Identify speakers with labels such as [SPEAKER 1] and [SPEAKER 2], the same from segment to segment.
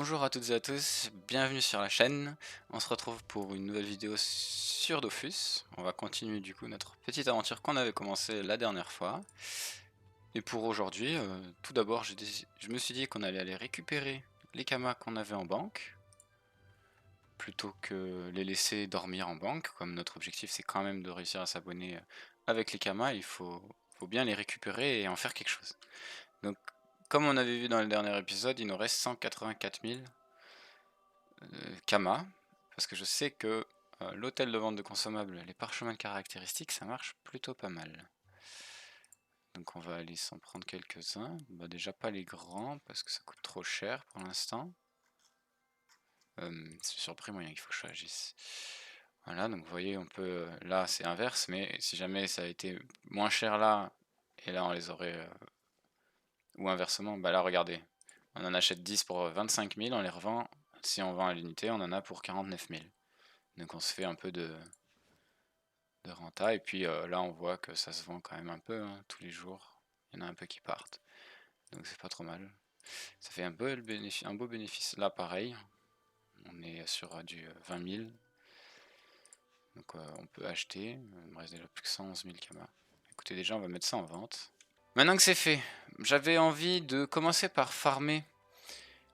[SPEAKER 1] Bonjour à toutes et à tous, bienvenue sur la chaîne. On se retrouve pour une nouvelle vidéo sur Dofus. On va continuer du coup notre petite aventure qu'on avait commencé la dernière fois. Et pour aujourd'hui, tout d'abord, je me suis dit qu'on allait aller récupérer les kamas qu'on avait en banque, plutôt que les laisser dormir en banque. Comme notre objectif c'est quand même de réussir à s'abonner avec les kamas, faut bien les récupérer et en faire quelque chose. Donc comme on avait vu dans le dernier épisode, il nous reste 184 000 Kama, parce que je sais que l'hôtel de vente de consommables, les parchemins de caractéristiques, ça marche plutôt pas mal. Donc on va aller s'en prendre quelques-uns. Bah, déjà pas les grands, parce que ça coûte trop cher pour l'instant. C'est surpris moyen qu'il faut que je choisisse. Voilà, donc vous voyez, on peut... là c'est inverse, mais si jamais ça a été moins cher là, et là on les aurait... ou inversement, bah là regardez, on en achète 10 pour 25 000, on les revend, si on vend à l'unité, on en a pour 49 000. Donc on se fait un peu de renta, et puis là on voit que ça se vend quand même un peu, hein, tous les jours. Il y en a un peu qui partent, donc c'est pas trop mal. Ça fait un peu un beau bénéfice. Là pareil, on est sur du 20 000. Donc on peut acheter, il me reste déjà plus que 111 000 kamas. Écoutez, déjà on va mettre ça en vente. Maintenant que c'est fait, j'avais envie de commencer par farmer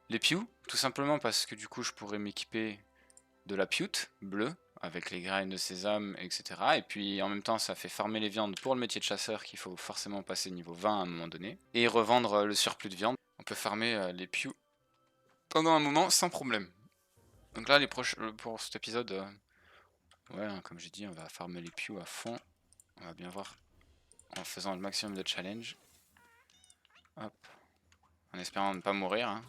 [SPEAKER 1] les pious, tout simplement parce que du coup je pourrais m'équiper de la pioute bleue, avec les graines de sésame, etc. Et puis en même temps ça fait farmer les viandes pour le métier de chasseur qu'il faut forcément passer niveau 20 à un moment donné. Et revendre le surplus de viande. On peut farmer les pious pendant un moment sans problème. Donc là pour cet épisode, ouais, hein, comme j'ai dit, on va farmer les pious à fond. On va bien voir en faisant le maximum de challenge. Hop. En espérant ne pas mourir. Hein.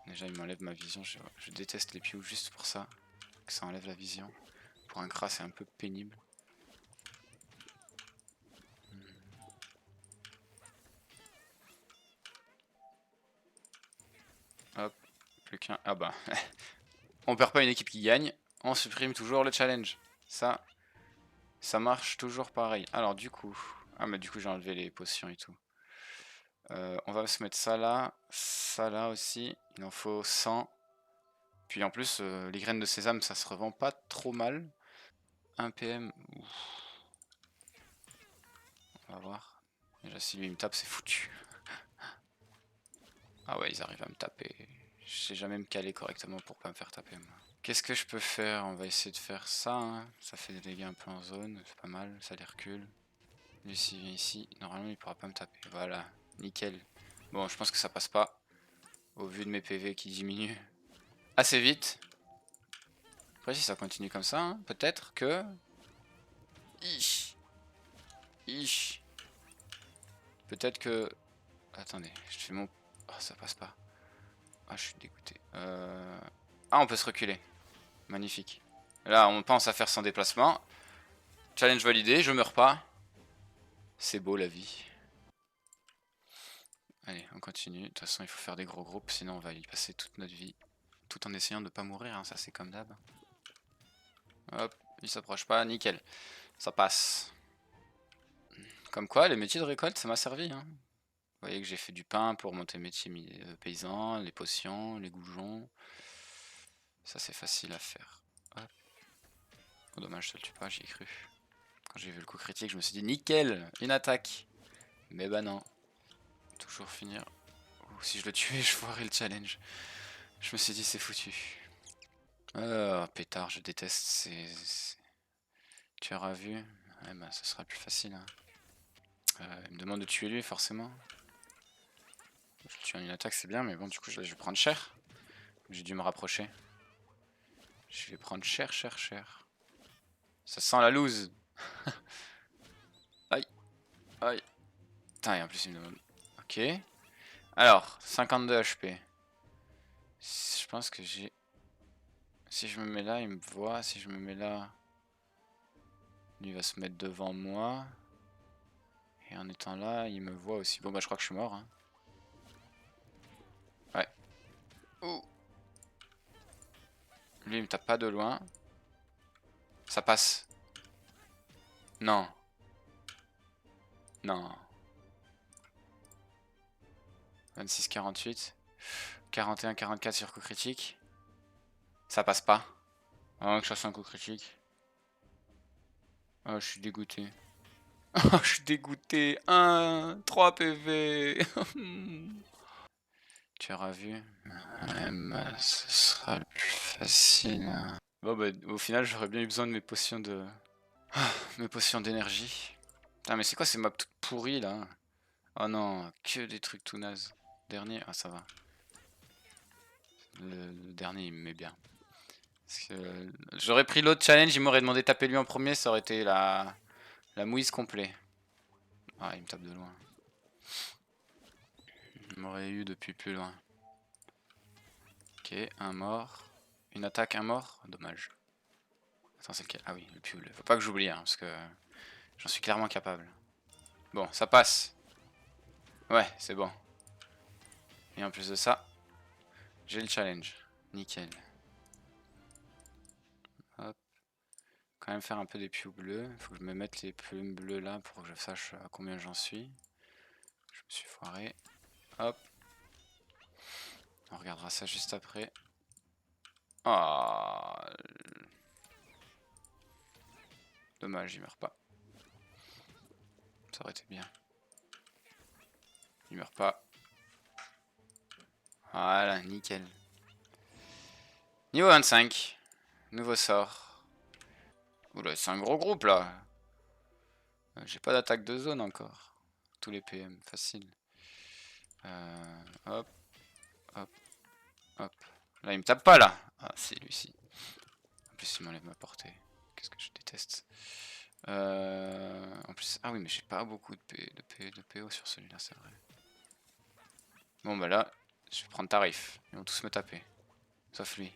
[SPEAKER 1] Déjà il m'enlève ma vision, je déteste les pious juste pour ça. Que ça enlève la vision. Pour un cras c'est un peu pénible. Hop, plus qu'un. Ah bah, on perd pas une équipe qui gagne, on supprime toujours le challenge. Ça marche toujours pareil. Alors du coup, ah mais du coup j'ai enlevé les potions et tout. On va se mettre ça là aussi. Il en faut 100. Puis en plus, les graines de sésame, ça se revend pas trop mal. 1 PM, ouf. On va voir. Déjà si lui il me tape, c'est foutu. Ah ouais, ils arrivent à me taper. Je sais jamais me caler correctement pour pas me faire taper moi. Qu'est-ce que je peux faire? On va essayer de faire ça. Hein. Ça fait des dégâts un peu en zone, c'est pas mal, ça les recule. Lui s'il vient ici, normalement il pourra pas me taper. Voilà, nickel. Bon, je pense que ça passe pas. Au vu de mes PV qui diminuent assez vite. Après si ça continue comme ça, hein, peut-être que... Ich. Ich. Peut-être que... Attendez, je fais mon... Oh, ça passe pas. Ah, je suis dégoûté. Ah, on peut se reculer. Magnifique. Là, on pense à faire son déplacement. Challenge validé, je meurs pas. C'est beau la vie. Allez, on continue. De toute façon, il faut faire des gros groupes, sinon on va y passer toute notre vie. Tout en essayant de ne pas mourir, hein, ça c'est comme d'hab. Hop, il s'approche pas, nickel. Ça passe. Comme quoi, les métiers de récolte, ça m'a servi. Hein. Vous voyez que j'ai fait du pain pour monter métier paysan, les potions, les goujons. Ça c'est facile à faire. Hop. Oh, dommage, ça le tue pas, j'y ai cru. Quand j'ai vu le coup critique, je me suis dit nickel, une attaque. Mais bah non. Toujours finir. Oh, si je le tuais, je foirais le challenge. Je me suis dit c'est foutu. Pétard, je déteste ces... tueurs à vue. Ouais, bah ça sera plus facile. Hein. Il me demande de tuer lui, forcément. Je le tue en une attaque, c'est bien, mais bon, du coup, je vais prendre cher. J'ai dû me rapprocher. Je vais prendre cher, cher, cher. Ça sent la loose. Aïe, aïe. Putain, et en plus, il me demande... Ok. Alors, 52 HP. Je pense que j'ai... Si je me mets là, il me voit. Si je me mets là... Lui va se mettre devant moi. Et en étant là, il me voit aussi. Bon bah je crois que je suis mort. Hein. Ouais. Ouh. Lui il me tape pas de loin. Ça passe. Non. Non. 26-48. 41, 44 sur coup critique. Ça passe pas. Ah, que je fasse un coup critique. Ah, je suis dégoûté. Ah, je suis dégoûté. 3 PV. Tu auras vu. Ce sera le plus facile. Bon, bah, au final, j'aurais bien eu besoin de mes potions de. Mes potions d'énergie. Putain, mais c'est quoi ces maps toutes pourries là? Oh non, que des trucs tout nazes. Dernier, ah ça va. Le dernier il me met bien. Parce que j'aurais pris l'autre challenge, il m'aurait demandé de taper lui en premier, ça aurait été la mouise complet. Ah, il me tape de loin. Il m'aurait eu depuis plus loin. Ok, un mort. Une attaque, un mort. Dommage. Attends, c'est lequel? Ah oui, le Pioul. Faut pas que j'oublie, hein, parce que j'en suis clairement capable. Bon, ça passe. Ouais, c'est bon. Et en plus de ça, j'ai le challenge. Nickel. Hop. Quand même faire un peu des pious bleus. Faut que je me mette les plumes bleues là pour que je sache à combien j'en suis. Je me suis foiré. Hop. On regardera ça juste après. Ah, dommage, il meurt pas. Ça aurait été bien. Il meurt pas. Voilà, nickel. Niveau 25. Nouveau sort. Oula, c'est un gros groupe là. J'ai pas d'attaque de zone encore. Tous les PM, facile. Hop, hop, hop. Là, il me tape pas là. Ah, si, lui-ci. En plus, il m'enlève ma portée. Qu'est-ce que je déteste. En plus, ah oui, mais j'ai pas beaucoup de PO sur celui-là, c'est vrai. Bon, bah là, je vais prendre tarif. Ils vont tous me taper. Sauf lui.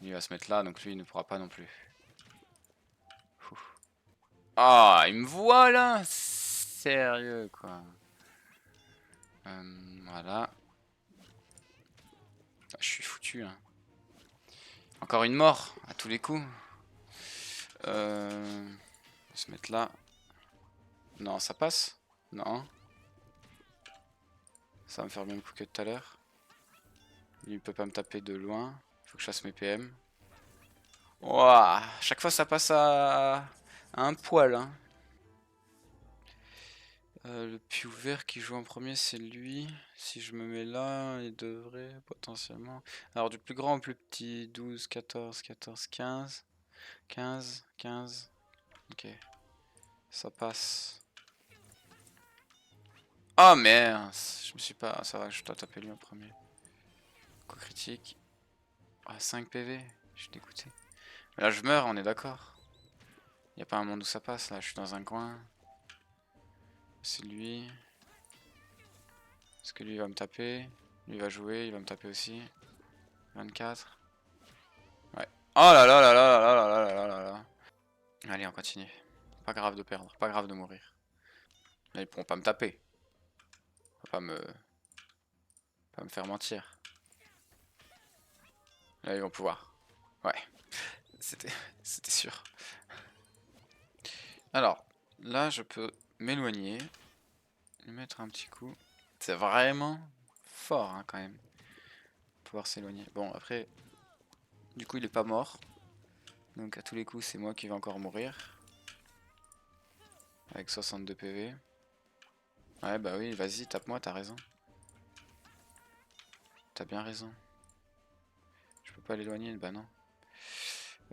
[SPEAKER 1] Lui il va se mettre là, donc lui il ne pourra pas non plus. Ouf. Ah, il me voit là. Sérieux quoi. Voilà. Ah, je suis foutu là. Encore une mort à tous les coups. On va se mettre là. Non, ça passe? Non. Ça va me faire le même coup que tout à l'heure. Il peut pas me taper de loin. Faut que je fasse mes PM. Ouah, chaque fois ça passe à un poil. Hein. Le piou vert qui joue en premier, c'est lui. Si je me mets là, il devrait potentiellement. Alors, du plus grand au plus petit, 12, 14, 14, 15. 15, 15. Ok. Ça passe. Oh merde! Je me suis pas. Ça va, je dois taper lui en premier. Coup critique. Ah, 5 PV. Je suis dégoûté. Mais là, je meurs, on est d'accord. Y a pas un monde où ça passe là, je suis dans un coin. C'est lui. Est-ce que lui va me taper? Lui va jouer, il va me taper aussi. 24. Ouais. Oh là là là là là là là là là là là. Allez, on continue. Pas grave de perdre, pas grave de mourir. Là, ils pourront pas me taper. Faut pas me faire mentir. Là, ils vont pouvoir. Ouais. C'était sûr. Alors, là, je peux m'éloigner. Lui mettre un petit coup. C'est vraiment fort, hein, quand même. Pouvoir s'éloigner. Bon, après, du coup, il est pas mort. Donc, à tous les coups, c'est moi qui vais encore mourir. Avec 62 PV. Ouais, bah oui, vas-y, tape-moi, t'as raison. T'as bien raison. Je peux pas l'éloigner, bah non.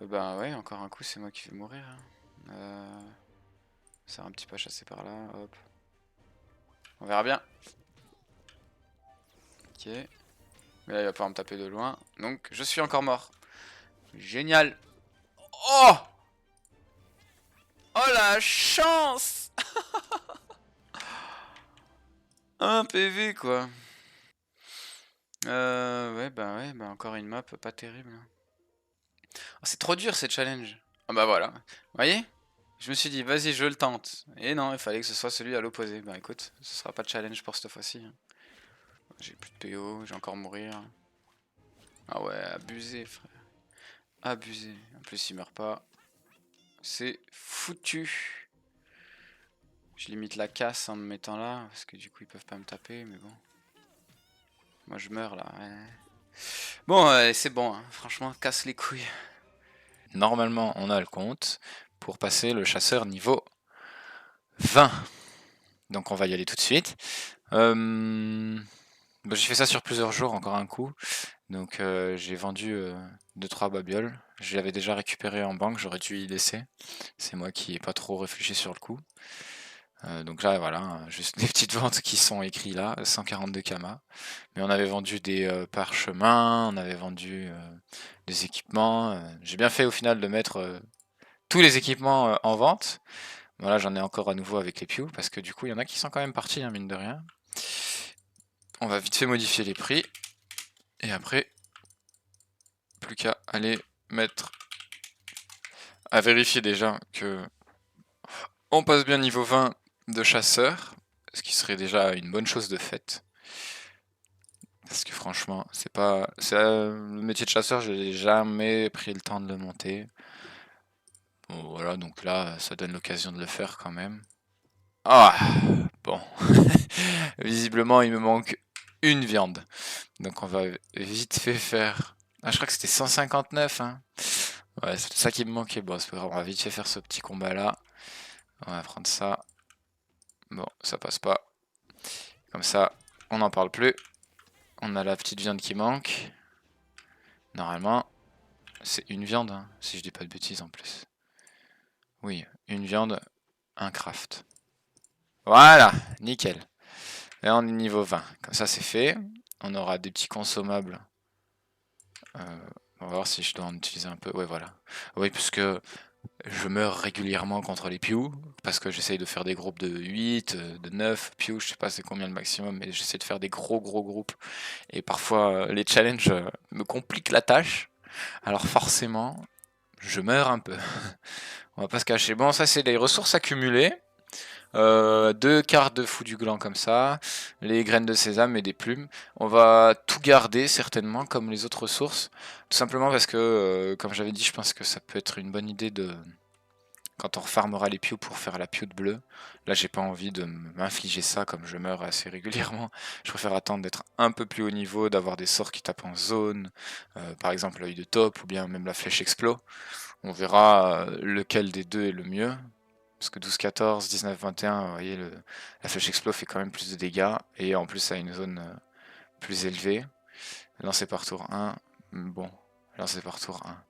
[SPEAKER 1] Bah ouais, encore un coup, c'est moi qui vais mourir. Hein. Ça va un petit peu chasser par là, hop. On verra bien. Ok. Mais là, il va pouvoir me taper de loin. Donc, je suis encore mort. Génial. Oh! Oh la chance! Un PV, quoi. Ouais, bah encore une map pas terrible. Oh, c'est trop dur, ces challenges. Ah bah voilà. Vous voyez? Je me suis dit, vas-y, je le tente. Et non, il fallait que ce soit celui à l'opposé. Bah écoute, ce sera pas de challenge pour cette fois-ci. J'ai plus de PO, j'ai encore mourir. Ah ouais, abusé, frère. Abusé. En plus, il meurt pas. C'est foutu. Je limite la casse en me mettant là, parce que du coup, ils peuvent pas me taper, mais bon. Moi je meurs là. Ouais. Bon, c'est bon, hein. Franchement, casse les couilles. Normalement, on a le compte pour passer le chasseur niveau 20. Donc on va y aller tout de suite. J'ai fait ça sur plusieurs jours, encore un coup. Donc j'ai vendu 2-3 babioles. Je l'avais déjà récupéré en banque, j'aurais dû y laisser. C'est moi qui n'ai pas trop réfléchi sur le coup. Donc là voilà, hein, juste des petites ventes qui sont écrites là, 142 kamas. Mais on avait vendu des parchemins, on avait vendu des équipements. J'ai bien fait au final de mettre tous les équipements en vente. Voilà, j'en ai encore à nouveau avec les Pew, parce que du coup il y en a qui sont quand même partis, hein, mine de rien. On va vite fait modifier les prix. Et après, plus qu'à aller mettre... à vérifier déjà que on passe bien niveau 20 de chasseur, ce qui serait déjà une bonne chose de fait. Parce que franchement, c'est pas... le métier de chasseur, j'ai jamais pris le temps de le monter. Bon, voilà, donc là, ça donne l'occasion de le faire quand même. Ah, bon. Visiblement, il me manque une viande. Donc on va vite fait faire... Ah, je crois que c'était 159, hein. Ouais, c'est ça qui me manquait. Bon, c'est pas grave, on va vite fait faire ce petit combat-là. On va prendre ça. Bon, ça passe pas. Comme ça, on n'en parle plus. On a la petite viande qui manque. Normalement, c'est une viande, hein, si je dis pas de bêtises en plus. Oui, une viande, un craft. Voilà, nickel. Et on est niveau 20. Comme ça, c'est fait. On aura des petits consommables. On va voir si je dois en utiliser un peu. Ouais, voilà. Oui, parce que je meurs régulièrement contre les Pew, parce que j'essaye de faire des groupes de 8, de 9 Pew, je sais pas c'est combien le maximum, mais j'essaie de faire des gros groupes. Et parfois, les challenges me compliquent la tâche. Alors forcément, je meurs un peu. On va pas se cacher. Bon, ça c'est les ressources accumulées. 2 cartes de fou du gland comme ça, les graines de sésame et des plumes. On va tout garder certainement comme les autres ressources, tout simplement parce que, comme j'avais dit, je pense que ça peut être une bonne idée de, quand on refarmera les Pew pour faire la Pew de bleu. Là j'ai pas envie de m'infliger ça comme je meurs assez régulièrement. Je préfère attendre d'être un peu plus haut niveau, d'avoir des sorts qui tapent en zone, par exemple l'œil de top ou bien même la flèche explo. On verra lequel des deux est le mieux. Parce que 12-14, 19-21, vous voyez, la flèche explo fait quand même plus de dégâts. Et en plus, ça a une zone plus élevée. Lancer par tour 1. Bon, lancer par tour 1.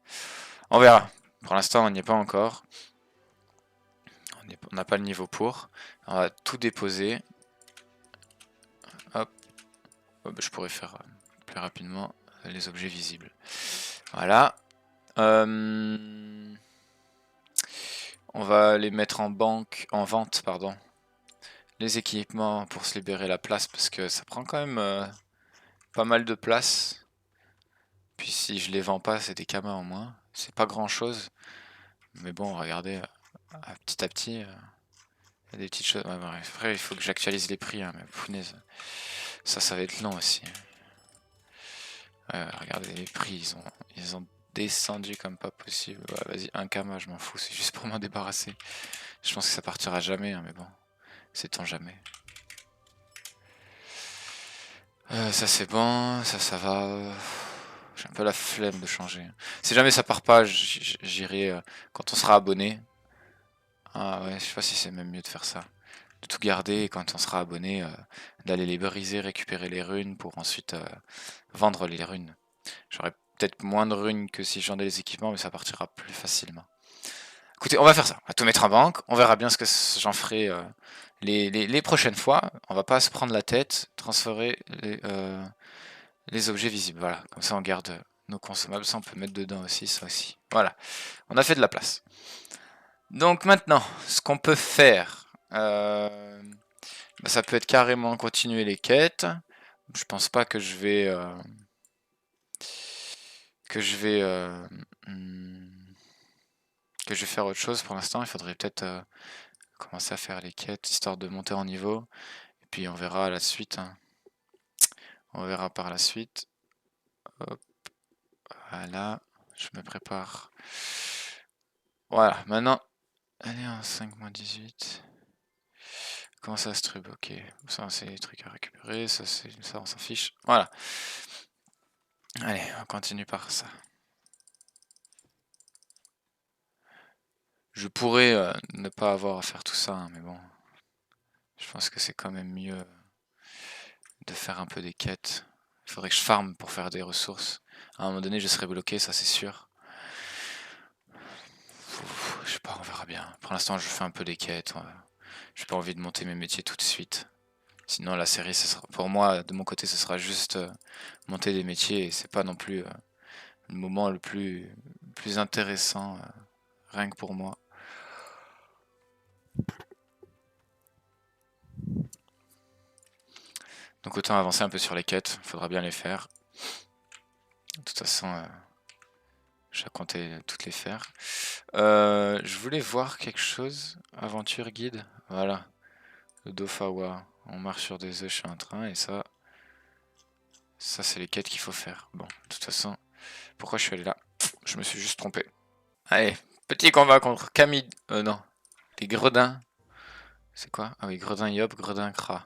[SPEAKER 1] On verra. Pour l'instant, on n'y est pas encore. On n'a pas le niveau pour. On va tout déposer. Hop. Oh, bah, je pourrais faire plus rapidement les objets visibles. Voilà. On va les mettre en banque, en vente, pardon. Les équipements pour se libérer la place parce que ça prend quand même pas mal de place. Puis si je les vends pas, c'est des kamas en moins. C'est pas grand chose. Mais bon, regardez, petit à petit, il y a des petites choses. Ouais, bref. Après, il faut que j'actualise les prix, hein, mais punaise. Ça va être long aussi. Regardez les prix, ils ont descendu comme pas possible. Ouais, vas-y, un kama, je m'en fous, c'est juste pour m'en débarrasser. Je pense que ça partira jamais, hein, mais bon, sait-on jamais. Ça c'est bon, ça va. J'ai un peu la flemme de changer. Si jamais ça part pas, j'irai quand on sera abonné. Ah ouais, je sais pas si c'est même mieux de faire ça. De tout garder et quand on sera abonné, d'aller les briser, récupérer les runes pour ensuite vendre les runes. J'aurai peut-être moins de runes que si je vendais les équipements, mais ça partira plus facilement. Écoutez, on va faire ça. On va tout mettre en banque. On verra bien ce que j'en ferai les prochaines fois. On va pas se prendre la tête. Transférer les objets visibles. Voilà, comme ça on garde nos consommables. Ça on peut mettre dedans aussi, ça aussi. Voilà, on a fait de la place. Donc maintenant, ce qu'on peut faire, ça peut être carrément continuer les quêtes. Je pense pas que je vais que je vais faire autre chose pour l'instant. Il faudrait peut-être commencer à faire les quêtes histoire de monter en niveau. Et puis on verra à la suite. Hein. On verra par la suite. Hop, voilà, je me prépare. Voilà, maintenant, allez en 5-18. Comment ça, Strub? Ok. Ça, c'est des trucs à récupérer. Ça, on s'en fiche. Voilà. Allez, on continue par ça. Je pourrais ne pas avoir à faire tout ça, hein, mais bon. Je pense que c'est quand même mieux de faire un peu des quêtes. Il faudrait que je farme pour faire des ressources. À un moment donné, je serai bloqué, ça c'est sûr. Je sais pas, on verra bien. Pour l'instant, je fais un peu des quêtes. J'ai pas envie de monter mes métiers tout de suite. Sinon, la série, pour moi, de mon côté, ce sera juste monter des métiers. Et c'est pas non plus le moment le plus intéressant, rien que pour moi. Donc autant avancer un peu sur les quêtes. Faudra bien les faire. De toute façon, je vais compter toutes les faire. Je voulais voir quelque chose. Aventure guide. Voilà. Le Dofawa. On marche sur des œufs chez un train. Et ça c'est les quêtes qu'il faut faire. Bon, de toute façon, pourquoi je suis allé là? Je me suis juste trompé. Allez, petit combat contre Camille. Non. Les Gredins. C'est quoi? Ah oui, Gredin Yop, Gredin Kra.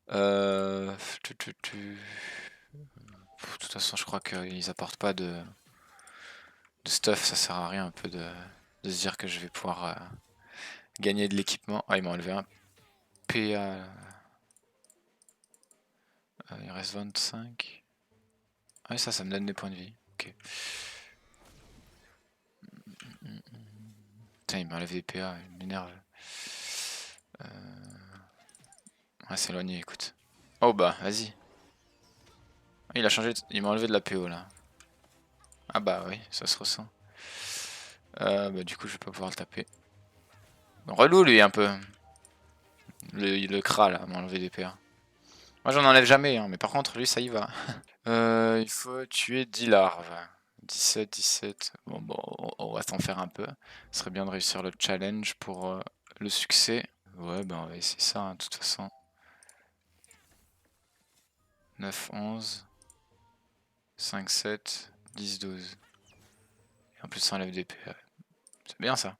[SPEAKER 1] De toute façon, je crois qu'ils apportent pas de stuff. Ça sert à rien un peu de se dire que je vais pouvoir gagner de l'équipement. Ah, ils m'ont enlevé un PA. Il reste 25. Ah oui, ça me donne des points de vie. Ok. Putain, il m'enlève des PA, il m'énerve. On va s'éloigner, écoute. Oh bah, vas-y. Il a changé, il m'a enlevé de la PO là. Ah bah oui, ça se ressent. Bah du coup, je vais pas pouvoir le taper. Relou lui un peu. Le Kra là, m'a enlevé des PA. Moi j'en enlève jamais, hein, mais par contre lui ça y va. Il faut tuer 10 larves. 17, 17. Bon, on va s'en faire un peu. Ce serait bien de réussir le challenge pour le succès. Ouais, ben on va essayer ça, hein, de toute façon. 9, 11. 5, 7, 10, 12. Et en plus ça enlève des PA. C'est bien ça.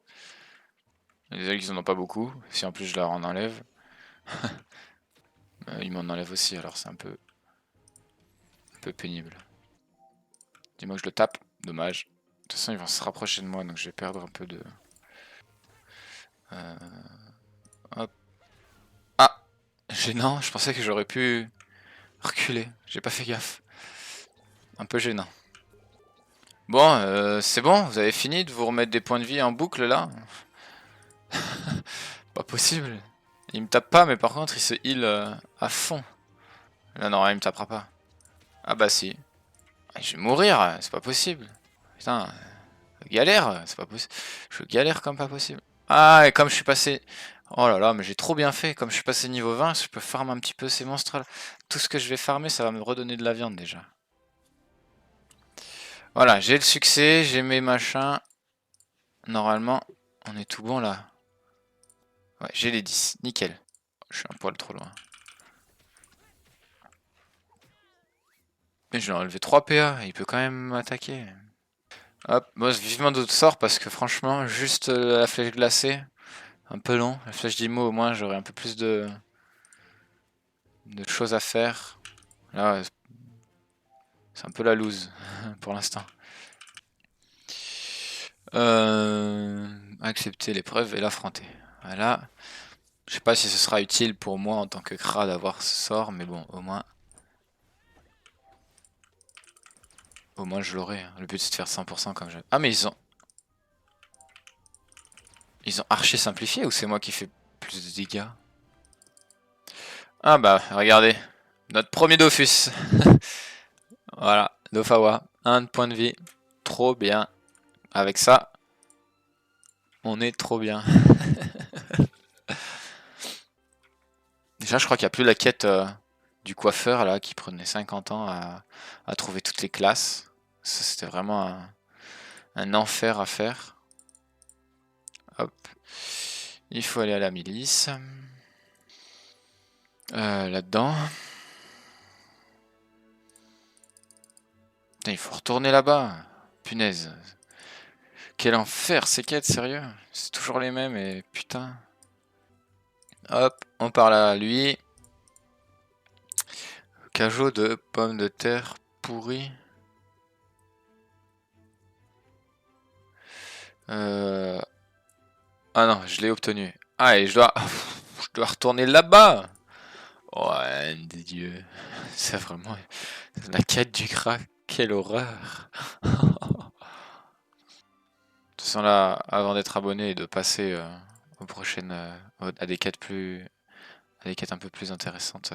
[SPEAKER 1] Désolé qu'ils en ont pas beaucoup. Si en plus je leur en enlève. Ils m'en enlèvent aussi, alors c'est un peu pénible. Dis-moi que je le tape. Dommage. De toute façon, ils vont se rapprocher de moi, donc je vais perdre un peu de... Hop. Ah! Gênant, je pensais que j'aurais pu reculer. J'ai pas fait gaffe. Un peu gênant. Bon, c'est bon, vous avez fini de vous remettre des points de vie en boucle là? Pas possible. Il me tape pas, mais par contre il se heal à fond. Là non, il me tapera pas. Ah bah si. Je vais mourir, c'est pas possible. Putain, galère, c'est pas possible. Je galère comme pas possible. Ah, et comme je suis passé... Oh là là, mais j'ai trop bien fait. Comme je suis passé niveau 20, je peux farmer un petit peu ces monstres là. Tout ce que je vais farmer, ça va me redonner de la viande déjà. Voilà, j'ai le succès, j'ai mes machins. Normalement, on est tout bon là. Ouais, j'ai les 10, nickel. Je suis un poil trop loin. Mais je lui ai enlevé 3 PA, il peut quand même m'attaquer. Hop, moi vivement d'autres sorts parce que franchement, juste la flèche glacée, un peu long. La flèche d'Imo au moins, j'aurais un peu plus de choses à faire. Là, c'est un peu la loose pour l'instant. Accepter l'épreuve et l'affronter. Voilà. Je sais pas si ce sera utile pour moi en tant que Kra d'avoir ce sort, mais bon, au moins je l'aurai. Le but c'est de faire 100% comme je... Ah mais ils ont archi simplifié ou c'est moi qui fais plus de dégâts? Ah bah regardez, notre premier Dofus. Voilà, Dofawa, 1 point de vie, trop bien. Avec ça, on est trop bien. Déjà je crois qu'il n'y a plus la quête du coiffeur là qui prenait 50 ans à trouver toutes les classes. Ça c'était vraiment un enfer à faire. Hop. Il faut aller à la milice. Là-dedans. Putain, il faut retourner là-bas. Punaise. Quel enfer ces quêtes, sérieux. C'est toujours les mêmes et putain. Hop, on parle à lui. Cajot de pommes de terre pourries. Ah non, je l'ai obtenu. Ah, et je dois retourner là-bas. Ouais, Dieu. C'est vraiment la quête du crack. Quelle horreur. De toute façon là, avant d'être abonné et de passer aux prochaines, à des quêtes à des quêtes un peu plus intéressantes,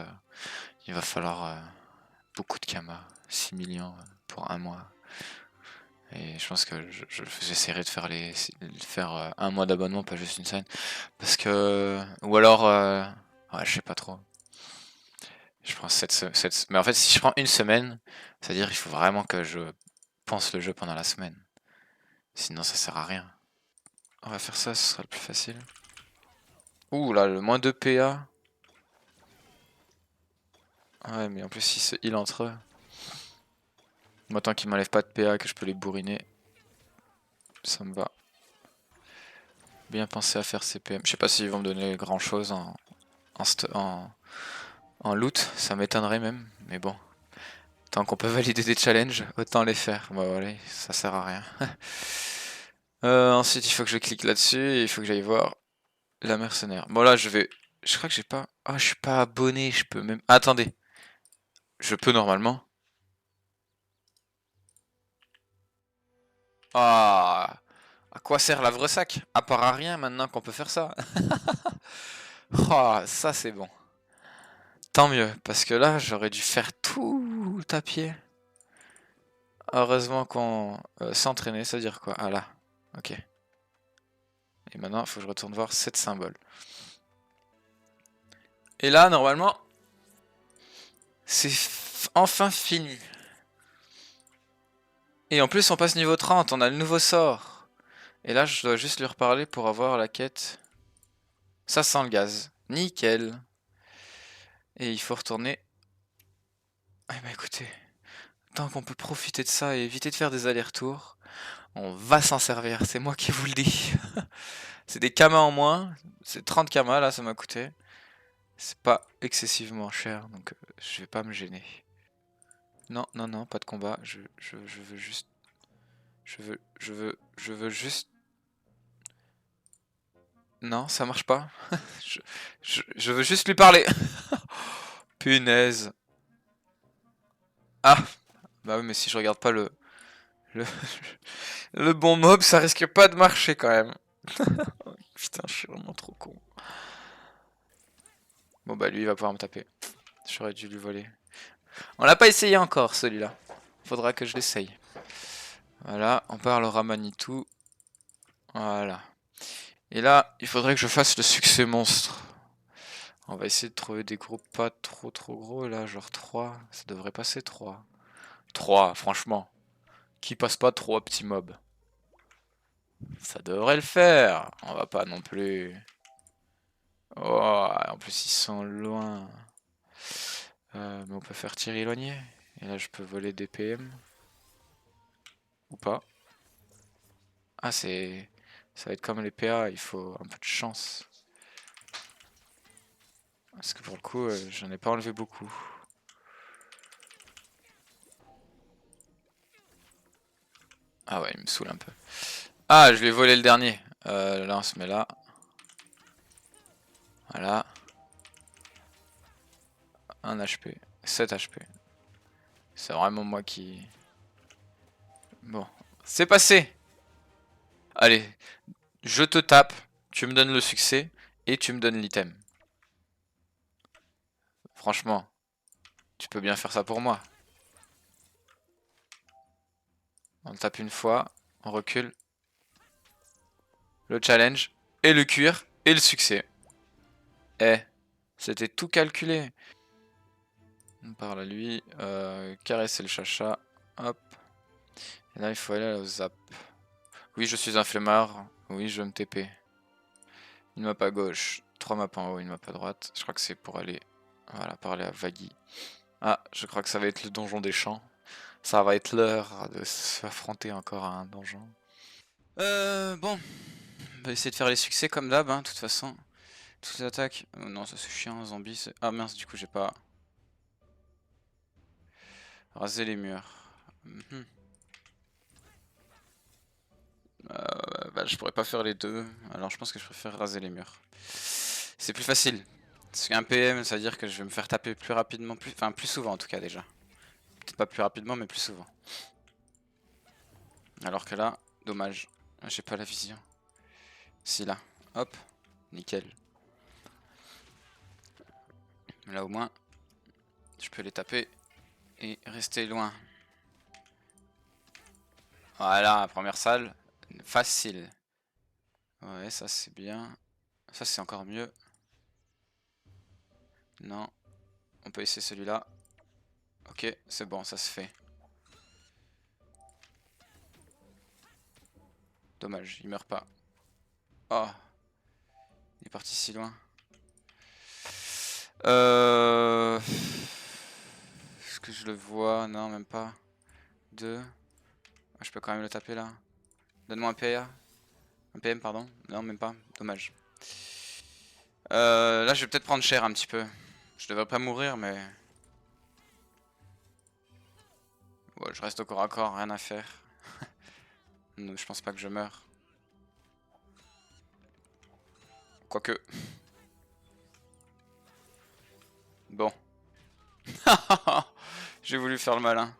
[SPEAKER 1] il va falloir beaucoup de kamas. 6 millions pour un mois. Et je pense que j'essaierai de faire faire un mois d'abonnement, pas juste une semaine. Parce que. Ou alors. Ouais, je sais pas trop. Je prends mais en fait, si je prends une semaine, c'est-à-dire il faut vraiment que je pense le jeu pendant la semaine. Sinon, ça sert à rien. On va faire ça, ce sera le plus facile. Ouh là, le moins 2 PA. Ouais, mais en plus, ils se heal entre eux. Moi, tant qu'ils m'enlèvent pas de PA, que je peux les bourriner, ça me va. Bien penser à faire CPM. Je sais pas s'ils vont me donner grand chose en loot, ça m'étonnerait même, mais bon. Tant qu'on peut valider des challenges, autant les faire. Bah voilà, ça sert à rien. Ensuite, il faut que je clique là-dessus et il faut que j'aille voir la mercenaire. Bon là, je crois que j'ai pas... Ah, je suis pas abonné, je peux même... Attendez. Je peux normalement. Ah, à quoi sert l'Avresac? À part à rien maintenant qu'on peut faire ça. Ah, ça c'est bon. Tant mieux, parce que là, j'aurais dû faire tout à pied. Heureusement qu'on s'entraînait, ça veut dire quoi? Ah là, ok. Et maintenant, il faut que je retourne voir 7 symboles. Et là, normalement, c'est enfin fini. Et en plus, on passe niveau 30, on a le nouveau sort. Et là, je dois juste lui reparler pour avoir la quête. Ça sent le gaz. Nickel. Et il faut retourner. Eh ben écoutez, tant qu'on peut profiter de ça et éviter de faire des allers-retours, on va s'en servir, c'est moi qui vous le dis. C'est des kamas en moins, c'est 30 kamas là, ça m'a coûté. C'est pas excessivement cher, donc je vais pas me gêner. Non, non, non, pas de combat, je veux juste... Je veux juste... Non, ça marche pas. Je veux juste lui parler. Punaise. Ah, bah oui, mais si je regarde pas le, le bon mob, ça risque pas de marcher quand même. Putain, je suis vraiment trop con. Bon bah lui, il va pouvoir me taper. J'aurais dû lui voler. On l'a pas essayé encore, celui-là. Faudra que je l'essaye. Voilà, on parle au Ramanitou. Voilà. Et là, il faudrait que je fasse le succès monstre. On va essayer de trouver des groupes pas trop gros là, genre 3. Ça devrait passer 3. 3, franchement. Qui passe pas 3 petits mobs? Ça devrait le faire. On va pas non plus... Oh, en plus ils sont loin. Mais on peut faire tir éloigné. Et là je peux voler des PM. Ou pas. Ah c'est... Ça va être comme les PA, il faut un peu de chance. Parce que pour le coup, j'en ai pas enlevé beaucoup. Ah ouais, il me saoule un peu. Ah, je lui ai volé le dernier. Là on se met là. Voilà. 1 HP. 7 HP. C'est vraiment moi qui... Bon. C'est passé. Allez, je te tape. Tu me donnes le succès. Et tu me donnes l'item. Franchement, tu peux bien faire ça pour moi. On tape une fois. On recule. Le challenge. Et le cuir. Et le succès. Eh, c'était tout calculé. On parle à lui. Caresser le chacha. Hop. Et là, il faut aller au zap. Oui, je suis un flemmard. Oui, je veux me TP. Une map à gauche. 3 maps en haut, une map à droite. Je crois que c'est pour aller... Voilà, parler à Vagui. Ah, je crois que ça va être le donjon des champs. Ça va être l'heure de s'affronter encore à un donjon. Bon. On va essayer de faire les succès comme d'hab, hein, de toute façon. Toutes les attaques. Oh non, ça c'est chiant, zombie. Ah mince, du coup j'ai pas rasé les murs. Mhm. Bah, je pourrais pas faire les deux. Alors je pense que je préfère raser les murs. C'est plus facile. Parce qu'un PM, ça veut dire que je vais me faire taper plus rapidement, enfin plus souvent en tout cas déjà. Peut-être pas plus rapidement, mais plus souvent. Alors que là, dommage. J'ai pas la vision. Si là, hop, nickel. Là au moins, je peux les taper et rester loin. Voilà, première salle, facile. Ouais, ça c'est bien. Ça c'est encore mieux. Non, on peut essayer celui-là. Ok, c'est bon, ça se fait. Dommage, il meurt pas. Oh, il est parti si loin. Est-ce que je le vois? Non, même pas. 2. Ah, je peux quand même le taper là. Donne-moi un PA. Un PM, pardon. Non, même pas. Dommage. Là, je vais peut-être prendre cher un petit peu. Je devrais pas mourir, mais... Ouais, je reste au corps à corps, rien à faire. Non, je pense pas que je meurs. Quoique. Bon. J'ai voulu faire le malin.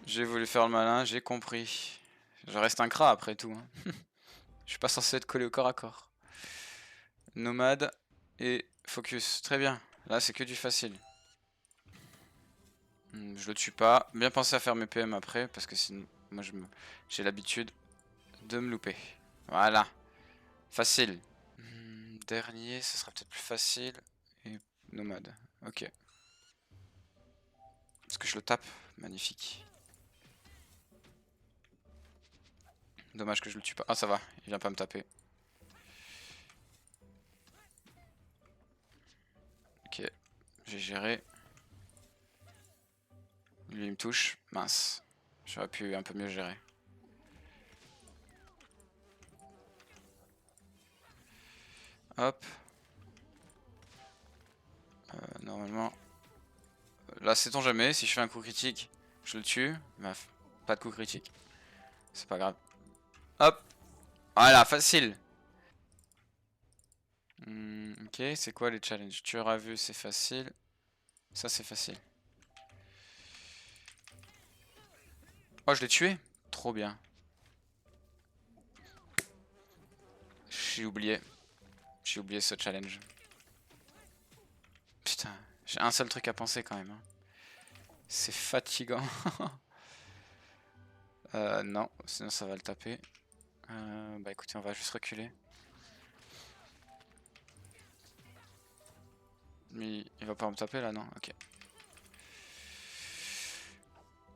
[SPEAKER 1] J'ai voulu faire le malin, j'ai compris. Je reste un crat après tout. Hein. Je suis pas censé être collé au corps à corps. Nomade et focus. Très bien. Là, c'est que du facile. Je le tue pas. Bien penser à faire mes PM après, parce que sinon, moi, j'ai l'habitude de me louper. Voilà. Facile. Dernier, ce sera peut-être plus facile. Et nomade. Ok. Est-ce que je le tape? Magnifique. Dommage que je le tue pas. Ah, ça va. Il vient pas me taper. Ok. J'ai géré. Lui, il me touche. Mince. J'aurais pu un peu mieux gérer. Hop. Normalement. Là, sait-on jamais. Si je fais un coup critique, je le tue. Mais pas de coup critique. C'est pas grave. Hop. Voilà, facile. Ok, c'est quoi les challenges? Tu auras vu, c'est facile. Ça, c'est facile. Oh, je l'ai tué? Trop bien. J'ai oublié. J'ai oublié ce challenge. Putain, j'ai un seul truc à penser quand même. Hein. C'est fatigant. Non, sinon ça va le taper. Bah écoutez, on va juste reculer. Mais il va pas me taper là, non? Ok.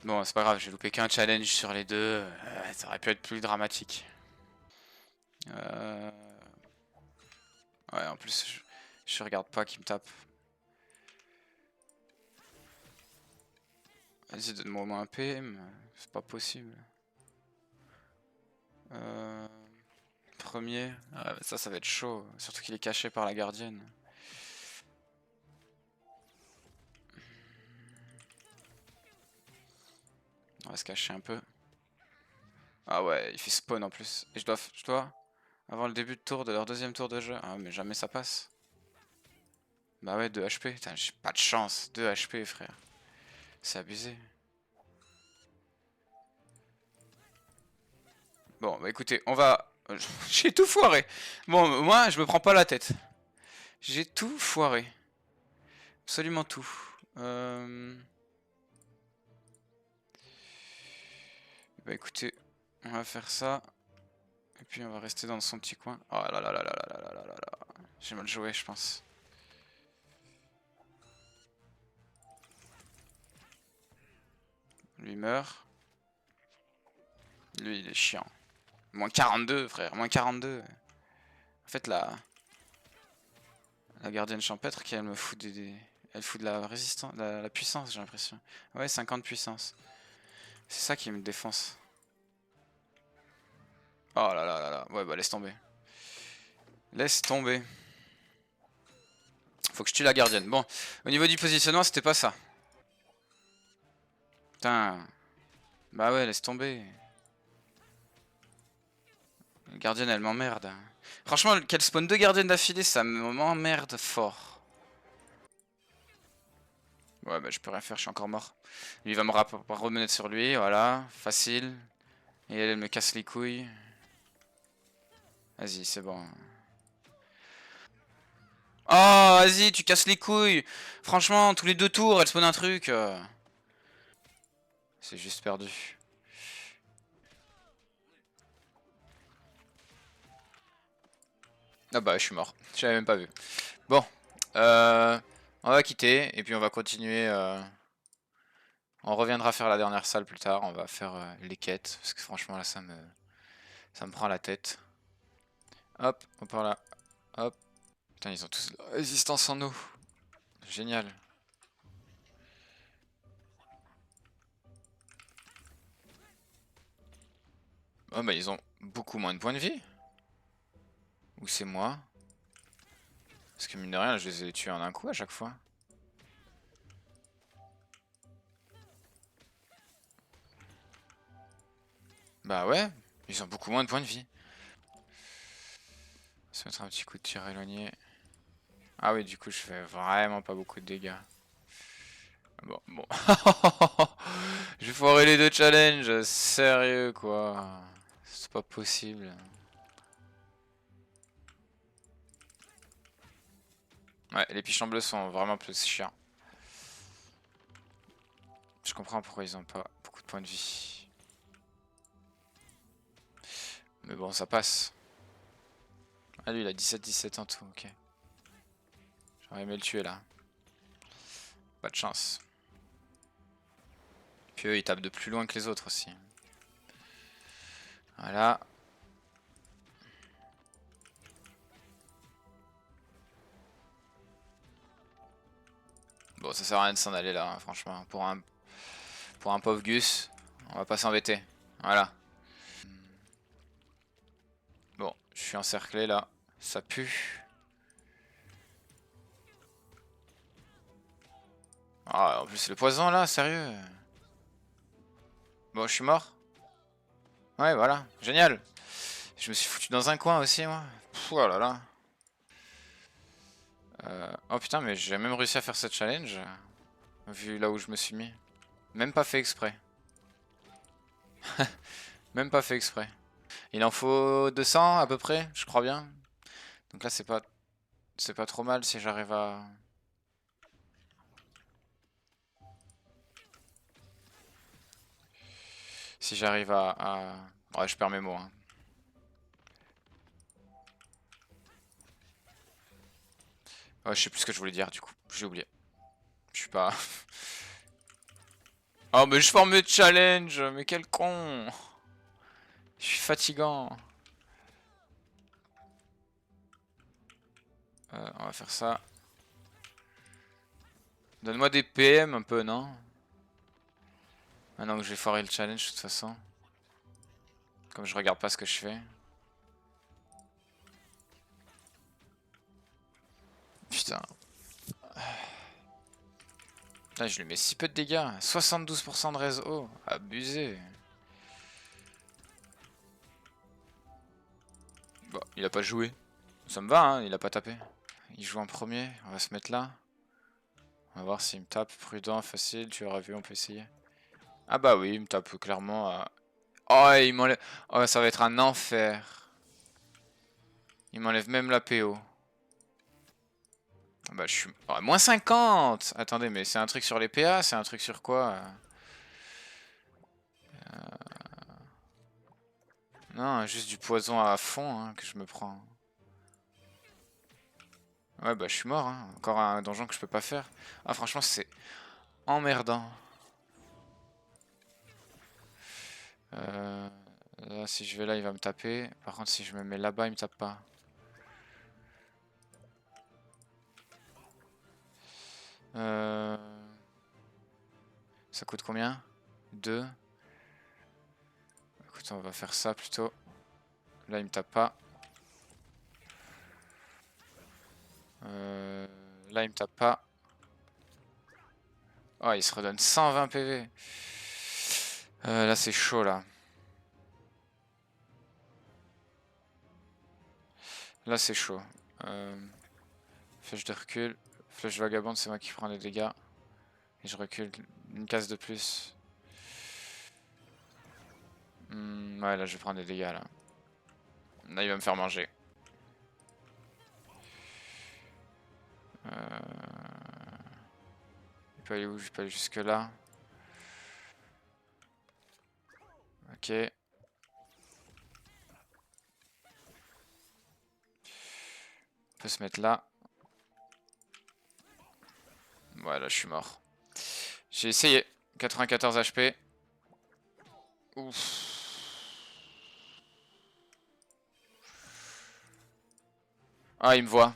[SPEAKER 1] Bon, c'est pas grave, j'ai loupé qu'un challenge sur les deux. Ça aurait pu être plus dramatique. Ouais, en plus, je regarde pas qui me tape. Vas-y, donne-moi au moins un PM. C'est pas possible. Premier. Ça va être chaud. Surtout qu'il est caché par la gardienne. On va se cacher un peu. Ah ouais, il fait spawn en plus. Et je dois avant le début de tour de leur deuxième tour de jeu. Ah mais jamais ça passe. Bah ouais, 2 HP. Putain, j'ai pas de chance. 2 HP, frère. C'est abusé. Bon, bah écoutez, on va... J'ai tout foiré. Bon, moi, je me prends pas la tête. J'ai tout foiré. Absolument tout. Bah écoutez, on va faire ça. Et puis on va rester dans son petit coin. Oh là là là là là là là là là là. J'ai mal joué, je pense. Lui meurt. Lui, il est chiant. Moins 42, frère. Moins 42. En fait, la gardienne champêtre, elle me fout elle fout de la résistance, la puissance, j'ai l'impression. Ouais, 50 puissance. C'est ça qui me défonce. Oh là là là là. Ouais, bah laisse tomber. Laisse tomber. Faut que je tue la gardienne. Bon, au niveau du positionnement, c'était pas ça. Putain. Bah ouais, laisse tomber. La gardienne, elle m'emmerde. Franchement, qu'elle spawn 2 gardiennes d'affilée, ça m'emmerde fort. Ouais, bah je peux rien faire, je suis encore mort. Lui, il va me remettre sur lui, voilà. Facile. Et elle me casse les couilles. Vas-y, c'est bon. Oh, vas-y, tu casses les couilles. Franchement, tous les 2 tours, elle spawn un truc. C'est juste perdu. Ah bah, je suis mort. J'avais même pas vu. Bon. On va quitter. Et puis on va continuer. On reviendra faire la dernière salle plus tard. On va faire les quêtes. Parce que franchement, là, ça me prend la tête. Hop, on part là. Hop. Putain, ils ont tous de la résistance en eau. Génial. Oh bah ils ont beaucoup moins de points de vie. Ou c'est moi? Parce que mine de rien, je les ai tués en un coup à chaque fois. Bah ouais, ils ont beaucoup moins de points de vie. On va se mettre un petit coup de tir éloigné. Ah oui, du coup, je fais vraiment pas beaucoup de dégâts. Bon, bon. Je vais foirer les 2 challenges, sérieux quoi. C'est pas possible. Ouais, les pichons bleus sont vraiment plus chiants. Je comprends pourquoi ils ont pas beaucoup de points de vie. Mais bon, ça passe. Ah lui, il a 17-17 en tout, ok. J'aurais aimé le tuer là. Pas de chance. Puis eux, ils tapent de plus loin que les autres aussi. Voilà. Bon, ça sert à rien de s'en aller là, hein, franchement. Pour un pauvre Gus, on va pas s'embêter. Voilà. Bon, je suis encerclé là. Ça pue. Ah, en plus, le poison là, sérieux. Bon, je suis mort. Ouais, voilà. Génial. Je me suis foutu dans un coin aussi, moi. Pff, oh là là. Oh putain, mais j'ai même réussi à faire cette challenge. Vu là où je me suis mis. Même pas fait exprès. Même pas fait exprès. Il en faut 200 à peu près, je crois bien. Donc là, c'est pas trop mal si j'arrive à... Si j'arrive Ouais, je perds mes mots. Hein. Ouais, je sais plus ce que je voulais dire du coup. J'ai oublié. Je suis pas... Oh, mais je forme le challenge. Mais quel con. Je suis fatigant. On va faire ça. Donne-moi des PM un peu, non? Maintenant que j'ai foiré le challenge de toute façon. Comme je regarde pas ce que je fais. Putain. Là, je lui mets si peu de dégâts. 72% de réseau. Oh, abusé. Bon, il a pas joué. Ça me va, hein, il a pas tapé. Il joue en premier, on va se mettre là. On va voir s'il me tape. Prudent, facile, tu auras vu, on peut essayer. Ah bah oui, il me tape clairement. Oh, il m'enlève. Oh, ça va être un enfer. Il m'enlève même la PO. Ah bah je suis... Oh, moins 50. Attendez, mais c'est un truc sur les PA? C'est un truc sur quoi? Non, juste du poison à fond hein, que je me prends. Ouais bah je suis mort, hein. Encore un donjon que je peux pas faire. Ah franchement c'est emmerdant. Là si je vais là il va me taper. Par contre si je me mets là-bas il me tape pas. Ça coûte combien? 2. Écoute on va faire ça plutôt. Là il me tape pas. Là, il me tape pas. Oh, il se redonne 120 PV. Là, c'est chaud, là. Là, c'est chaud. Flèche de recul. Flèche vagabonde, c'est moi qui prends les dégâts. Et je recule une case de plus. Ouais, là, je vais prendre des dégâts, là. Là, il va me faire manger. Il peut aller où? Je peux aller jusque là. Ok. On peut se mettre là. Ouais, là, je suis mort. J'ai essayé. 94 HP. Ouf. Ah, il me voit.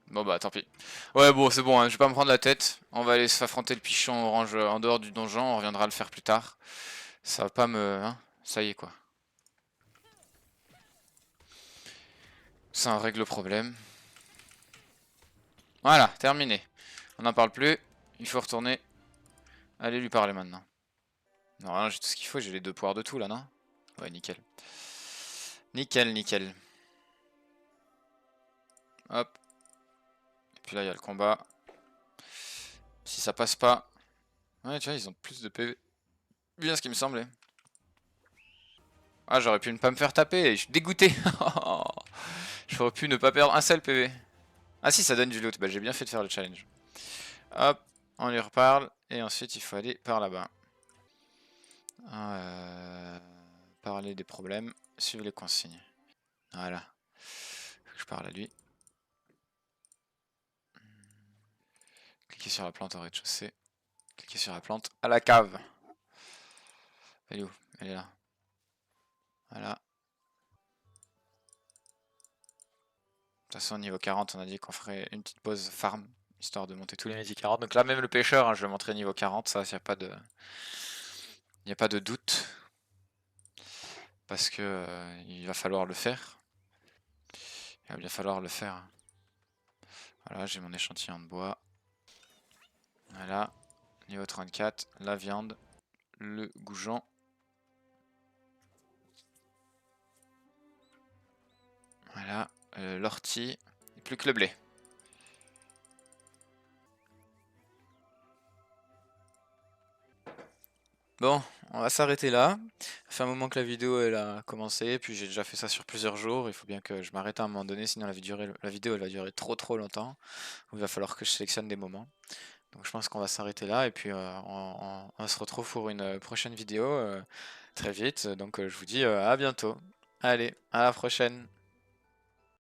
[SPEAKER 1] Bon bah tant pis. Ouais bon c'est bon, hein, je vais pas me prendre la tête. On va aller s'affronter le pichon orange en dehors du donjon, on reviendra le faire plus tard. Ça va pas me... Hein, ça y est quoi. Ça en règle le problème. Voilà, terminé. On n'en parle plus. Il faut retourner. Allez lui parler maintenant. Non, j'ai tout ce qu'il faut, j'ai les 2 poires de tout là, non? Ouais, nickel. Nickel, nickel. Hop. Et puis là, il y a le combat. Si ça passe pas... Ouais, tu vois, ils ont plus de PV. Bien ce qui me semblait. Ah, j'aurais pu ne pas me faire taper, je suis dégoûté. J'aurais pu ne pas perdre un seul PV. Ah si, ça donne du loot. Bah, j'ai bien fait de faire le challenge. Hop, on lui reparle. Et ensuite, il faut aller par là-bas. Parler des problèmes. Suivre les consignes. Voilà. Faut que je parle à lui. Cliquez sur la plante au rez-de-chaussée. Cliquez sur la plante à la cave. Elle est où? Elle est là. Voilà. De toute façon, niveau 40, on a dit qu'on ferait une petite pause farm. Histoire de monter tous les métiers 40. Donc là, même le pêcheur, hein, je vais le montrer niveau 40. Ça, il n'y a pas de... Il n'y a pas de doute. Parce que il va falloir le faire. Il va bien falloir le faire. Voilà, j'ai mon échantillon de bois. Voilà. Niveau 34, la viande, le goujon. Voilà, l'ortie, et plus que le blé. Bon, on va s'arrêter là. Ça fait un moment que la vidéo elle a commencé, puis j'ai déjà fait ça sur plusieurs jours. Il faut bien que je m'arrête à un moment donné, sinon la vidéo elle va durer trop longtemps. Il va falloir que je sélectionne des moments. Donc je pense qu'on va s'arrêter là, et puis on se retrouve pour une prochaine vidéo très vite. Donc je vous dis à bientôt. Allez, à la prochaine.